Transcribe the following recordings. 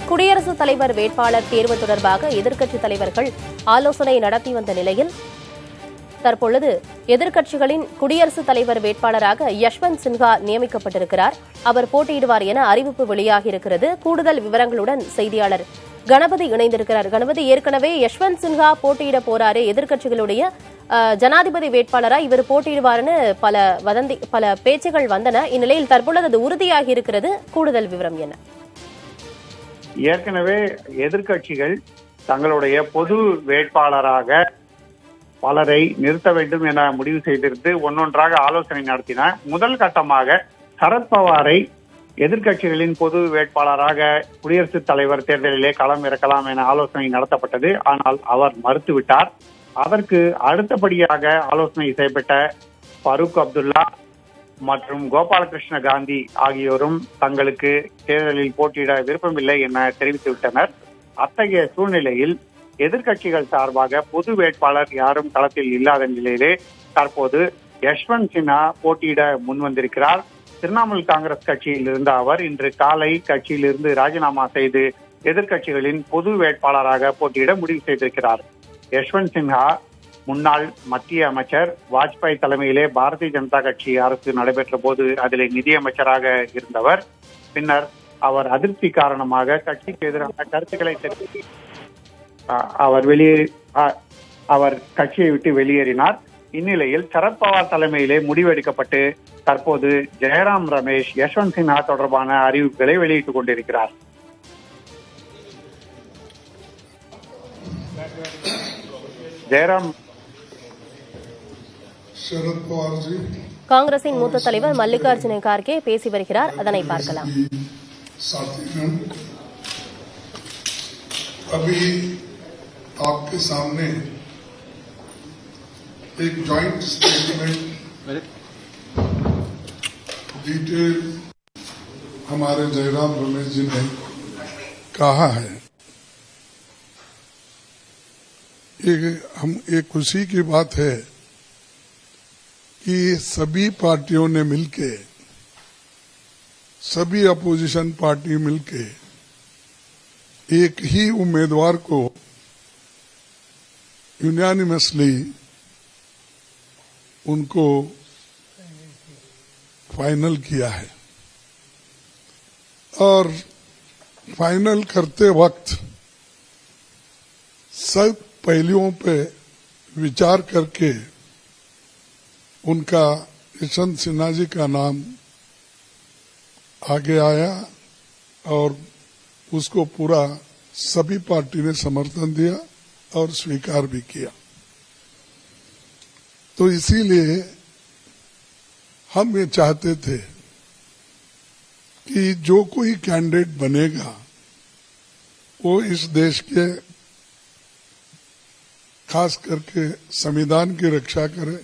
குடியரசுத் தலைவர் வேட்பாளர் தேர்வு தொடர்பாக எதிர்க்கட்சித் தலைவர்கள் ஆலோசனை நடத்தி வந்த நிலையில் தற்பொழுது எதிர்க்கட்சிகளின் குடியரசுத் தலைவர் வேட்பாளராக யஷ்வந்த் சின்ஹா நியமிக்கப்பட்டிருக்கிறார். அவர் போட்டியிடுவார் என அறிவிப்பு வெளியாகியிருக்கிறது. கூடுதல் விவரங்களுடன் செய்தியாளர் கணபதி இணைந்திருக்கிறார். கணபதி, ஏற்கனவே யஷ்வந்த் சின்ஹா போட்டியிட போறாரு எதிர்க்கட்சிகளுடைய ஜனாதிபதி வேட்பாளரா இவர் போட்டியிடுவார்னு பல பேச்சுகள் வந்தன. இந்நிலையில் தற்பொழுது அது உறுதியாகி இருக்கிறது. கூடுதல் விவரம் என்ன? ஏற்கனவே எதிர்க்கட்சிகள் தங்களுடைய பொது வேட்பாளராக பலரை நிறுத்த வேண்டும் என முடிவு செய்திருந்து ஒன்னொன்றாக ஆலோசனை நடத்தின. முதல் கட்டமாக சரத்பவாரை எதிர்க்கட்சிகளின் பொது வேட்பாளராக குடியரசுத் தலைவர் தேர்தலிலே களம் இறக்கலாம் என ஆலோசனை நடத்தப்பட்டது. ஆனால் அவர் மறுத்துவிட்டார். அதற்கு அடுத்தபடியாக ஆலோசனை செய்யப்பட்ட பரூக் அப்துல்லா மற்றும் கோபாலகிருஷ்ண காந்தி ஆகியோரும் தங்களுக்கு தேர்தலில் போட்டியிட விருப்பமில்லை என தெரிவித்துவிட்டனர். அத்தகைய சூழ்நிலையில் எதிர்க்கட்சிகள் சார்பாக பொது வேட்பாளர் யாரும் களத்தில் இல்லாத நிலையிலே தற்போது யஷ்வந்த் சின்ஹா போட்டியிட முன்வந்திருக்கிறார். திரிணாமுல் காங்கிரஸ் கட்சியில் இருந்த அவர் இன்று காலை கட்சியிலிருந்து ராஜினாமா செய்து எதிர்க்கட்சிகளின் பொது வேட்பாளராக போட்டியிட முடிவு செய்திருக்கிறார். யஷ்வந்த் சின்ஹா முன்னாள் மத்திய அமைச்சர். வாஜ்பாய் தலைமையிலே பாரதிய ஜனதா கட்சி அரசு நடைபெற்ற போது அதிலே நிதியமைச்சராக இருந்தவர். பின்னர் அவர் அதிருப்தி காரணமாக கட்சிக்கு எதிரான கருத்துக்களை தெரிவித்து அவர் கட்சியை விட்டு வெளியேறினார். இந்நிலையில் சரத்பவார் தலைமையிலே முடிவெடுக்கப்பட்டு தற்போது ஜெயராம் ரமேஷ் யஷ்வந்த் சின்ஹா தொடர்பான அறிவிப்புகளை வெளியிட்டுக் கொண்டிருக்கிறார். ஜெயராம் காங்கிரசின் மூத்த தலைவர் மல்லிகார்ஜுன கார்கே பேசி வருகிறார். அதனை பார்க்கலாம். अभी आपके सामने एक जॉइंट स्टेटमेंट डिटेल हमारे जयराम रमेश जी ने कहा है। एक खुशी की बात है कि सभी पार्टियों ने मिलके, सभी अपोजिशन पार्टी मिलके एक ही उम्मीदवार को यूनानिमसली उनको फाइनल किया है। और फाइनल करते वक्त सब पहलुओं पे विचार करके उनका यशवंत सिन्हा जी का नाम आगे आया और उसको पूरा सभी पार्टी ने समर्थन दिया और स्वीकार भी किया। तो इसीलिए हम ये चाहते थे कि जो कोई कैंडिडेट बनेगा वो इस देश के खास करके संविधान की रक्षा करे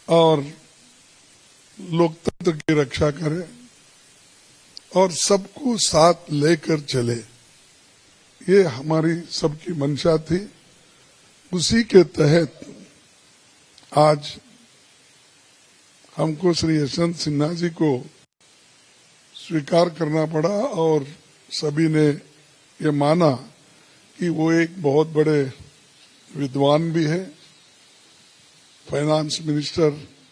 और लोकतंत्र की रक्षा करे और सबको साथ लेकर चले। ये हमारी सबकी मंशा थी। उसी के तहत आज हमको श्री यशवंत सिन्हा जी को स्वीकार करना पड़ा और सभी ने ये माना कि वो एक बहुत बड़े विद्वान भी है। फाइनेंस मिनिस्टर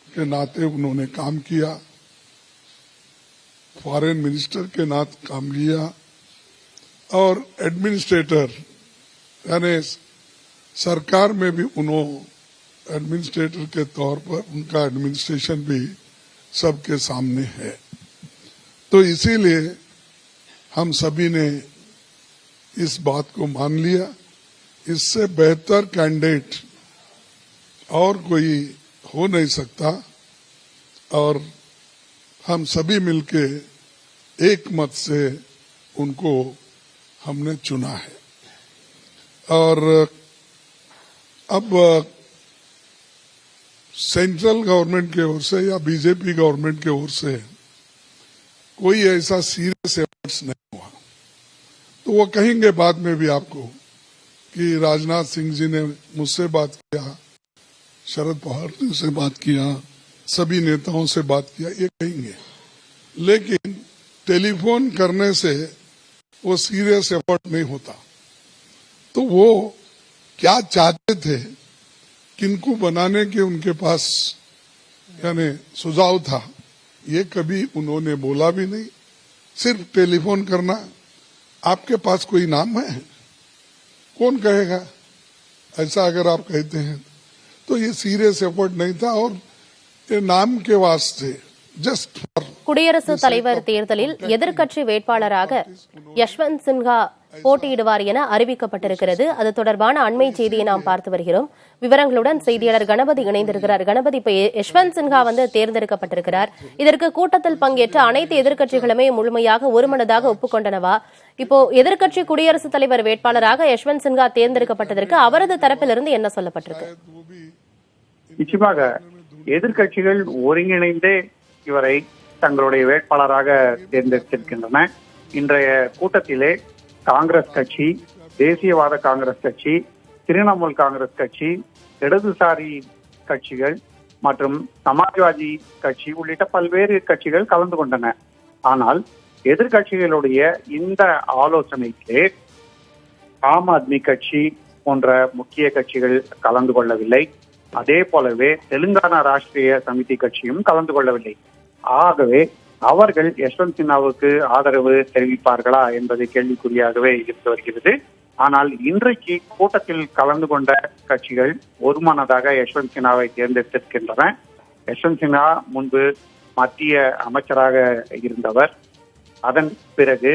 के नाते उन्होंने काम किया, फॉरेन मिनिस्टर के नाते काम किया और एडमिनिस्ट्रेटर यानी सरकार में भी उन्होंने एडमिनिस्ट्रेटर के तौर पर उनका एडमिनिस्ट्रेशन भी सबके सामने है। तो इसीलिए हम सभी ने इस बात को मान लिया। इससे बेहतर कैंडिडेट और कोई हो नहीं सकता और हम सभी मिलके एक मत से उनको हमने चुना है। और अब सेंट्रल गवर्नमेंट की ओर से या बीजेपी गवर्नमेंट की ओर से कोई ऐसा सीरियस एफर्ट्स नहीं हुआ। तो वो कहेंगे बाद में भी आपको कि राजनाथ सिंह जी ने मुझसे बात किया, शरद पवार से बात किया, सभी नेताओं से बात किया, ये कहेंगे। लेकिन टेलीफोन करने से वो सीरियस एफर्ट नहीं होता। तो वो क्या चाहते थे, किनको बनाने के उनके पास यानी सुझाव था, ये कभी उन्होंने बोला भी नहीं। सिर्फ टेलीफोन करना, आपके पास कोई नाम है, कौन कहेगा ऐसा अगर आप कहते हैं। तो ये सीरियस एफर्ट नहीं था और ये नाम के वास्ते जस्ट फॉर। குடியரசுத் தலைவர் தேர்தலில் எதிர்க்கட்சி வேட்பாளராக யஷ்வந்த் சின்ஹா போட்டியிடுவார் என அறிவிக்கப்பட்டிருக்கிறது. அது தொடர்பான அண்மை செய்தியை நாம் பார்த்து வருகிறோம். விவரங்களுடன் செய்தியாளர் கணபதி இணைந்திருக்கிறார். கணபதி, இப்ப யஷ்வந்த் சின்ஹா தேர்ந்தெடுக்கப்பட்டிருக்கிறார். இதற்கு கூட்டத்தில் பங்கேற்ற அனைத்து எதிர்க்கட்சிகளுமே முழுமையாக ஒருமனதாக ஒப்புக்கொண்டனவா? இப்போ எதிர்க்கட்சி குடியரசுத் தலைவர் வேட்பாளராக யஷ்வந்த் சின்ஹா தேர்ந்தெடுக்கப்பட்டதற்கு அவரது தரப்பிலிருந்து என்ன சொல்லப்பட்டிருக்கு? நிச்சயமாக எதிர்க்கட்சிகள் ஒருங்கிணைந்தே இவரை தங்களுடைய வேட்பாளராக தேர்ந்தெடுத்திருக்கின்றன. இன்றைய கூட்டத்திலே காங்கிரஸ் கட்சி, தேசியவாத காங்கிரஸ் கட்சி, திரிணாமுல் காங்கிரஸ் கட்சி, இடதுசாரி கட்சிகள் மற்றும் சமாஜ்வாதி கட்சி உள்ளிட்ட பல்வேறு கட்சிகள் கலந்து கொண்டன. ஆனால் எதிர்கட்சிகளுடைய இந்த ஆலோசனைக்கு ஆம் ஆத்மி கட்சி போன்ற முக்கிய கட்சிகள் கலந்து கொள்ளவில்லை. அதே போலவே தெலுங்கானா ராஷ்டிரிய சமிதி கட்சியும் கலந்து கொள்ளவில்லை. ஆகவே அவர்கள் யஷ்வந்த் சின்ஹாவுக்கு ஆதரவு தெரிவிப்பார்களா என்பது கேள்விக்குறியாகவே இருந்து வருகிறது. ஆனால் இன்றைக்கு கூட்டத்தில் கலந்து கொண்ட கட்சிகள் ஒருமனதாக யஷ்வந்த் சின்ஹாவை தேர்ந்தெடுத்திருக்கின்றன. யஷ்வந்த் சின்ஹா முன்பு மத்திய அமைச்சராக இருந்தவர். அதன் பிறகு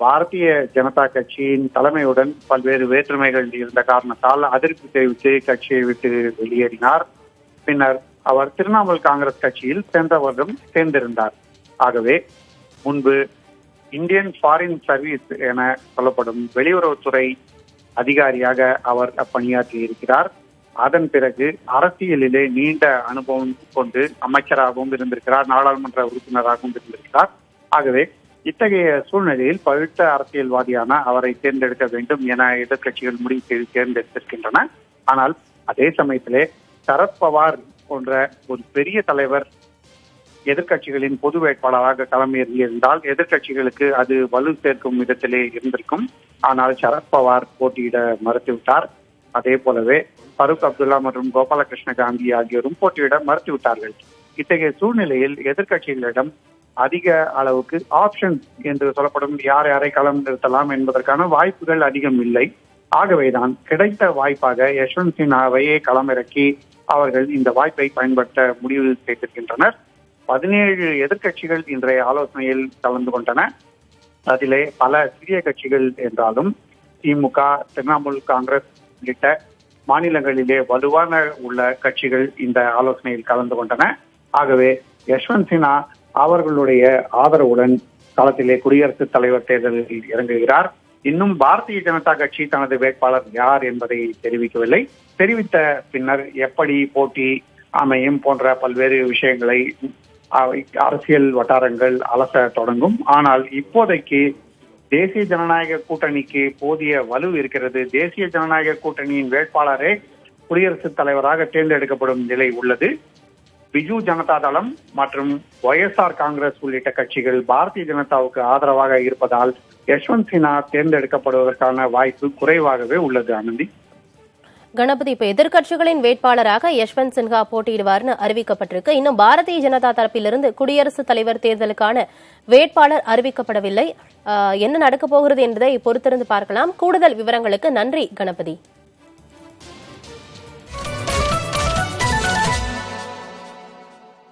பாரதிய ஜனதா கட்சியின் தலைமையுடன் பல்வேறு வேற்றுமைகள் இருந்த காரணத்தால் அதிருப்தி தெரிவித்து கட்சியை விட்டு வெளியேறினார். பின்னர் அவர் திரிணாமுல் காங்கிரஸ் கட்சியில் சென்ற வருடம் சேர்ந்திருந்தார். ஆகவே முன்பு இந்தியன் ஃபாரின் சர்வீஸ் என சொல்லப்படும் வெளியுறவுத்துறை அதிகாரியாக அவர் பணியாற்றி இருக்கிறார். அதன் பிறகு அரசியலிலே நீண்ட அனுபவம் கொண்டு அமைச்சராகவும் இருந்திருக்கிறார், நாடாளுமன்ற உறுப்பினராகவும் இருந்திருக்கிறார். ஆகவே இத்தகைய சூழ்நிலையில் பழுத்த அரசியல்வாதியான அவரை தேர்ந்தெடுக்க வேண்டும் என எதிர்கட்சிகள் முடிவு செய்து தேர்ந்தெடுத்திருக்கின்றன. ஆனால் அதே சமயத்திலே சரத்பவார் போன்ற ஒரு பெரிய தலைவர் எதிர்கட்சிகளின் பொது வேட்பாளராக களமிறங்கியிருந்தால் எதிர்கட்சிகளுக்கு அது வலு சேர்க்கும் விதத்திலே இருந்திருக்கும். ஆனால் சரத்பவார் போட்டியிட மறுத்துவிட்டார். அதே போலவே ஃபரூக் அப்துல்லா மற்றும் கோபாலகிருஷ்ண காந்தி ஆகியோரும் போட்டியிட மறுத்துவிட்டார்கள். இத்தகைய சூழ்நிலையில் எதிர்கட்சிகளிடம் அதிக அளவுக்கு ஆப்ஷன் என்று சொல்லப்படும் யார் யாரை களம் நிறுத்தலாம் என்பதற்கான வாய்ப்புகள் அதிகம் இல்லை. ஆகவேதான் கிடைத்த வாய்ப்பாக யஷ்வந்த் சின்ஹாவையே களமிறக்கி அவர்கள் இந்த வாய்ப்பை பயன்படுத்த முடிவு செய்திருக்கின்றனர். 17 எதிர்கட்சிகள் இன்றைய ஆலோசனையில் கலந்து கொண்டன. அதிலே பல சிறிய கட்சிகள் என்றாலும் திமுக, திரிணாமுல் காங்கிரஸ் உள்ளிட்ட மாநிலங்களிலே வலுவான உள்ள கட்சிகள் இந்த ஆலோசனையில் கலந்து கொண்டன. ஆகவே யஷ்வந்த் சின்ஹா அவர்களுடைய ஆதரவுடன் களத்திலே குடியரசுத் தலைவர் தேர்தலில் இறங்குகிறார். இன்னும் பாரதிய ஜனதா கட்சி தனது வேட்பாளர் யார் என்பதை தெரிவிக்கவில்லை. தெரிவித்த பின்னர் எப்படி போட்டி அமையும் போன்ற பல்வேறு விஷயங்களை அரசியல் வட்டாரங்கள் அலச தொடங்கும். ஆனால் இப்போதைக்கு தேசிய ஜனநாயக கூட்டணிக்கு போதிய வலு இருக்கிறது. தேசிய ஜனநாயக கூட்டணியின் வேட்பாளரே குடியரசுத் தலைவராக தேர்ந்தெடுக்கப்படும் நிலை உள்ளது. பிஜு ஜனதா தளம் மற்றும் ஒய்எஸ்ஆர் காங்கிரஸ் உள்ளிட்ட கட்சிகள் பாரதிய ஜனதாவுக்கு ஆதரவாக இருப்பதால் யஷ்வந்த் சின்ஹா தேர்ந்தெடுக்கப்படுவதற்கான வாய்ப்பு குறைவாகவே உள்ளது. ஆனந்தி, கணபதி, இப்ப எதிர்க்கட்சிகளின் வேட்பாளராக யஷ்வந்த் சின்ஹா போட்டியிடுவார்னு அறிவிக்கப்பட்டிருக்கு. இன்னும் பாரதிய ஜனதா தரப்பிலிருந்து குடியரசுத் தலைவர் தேர்தலுக்கான வேட்பாளர் அறிவிக்கப்படவில்லை. என்ன நடக்கப் போகிறது என்பதை பொறுத்திருந்து பார்க்கலாம். கூடுதல் விவரங்களுக்கு நன்றி கணபதி.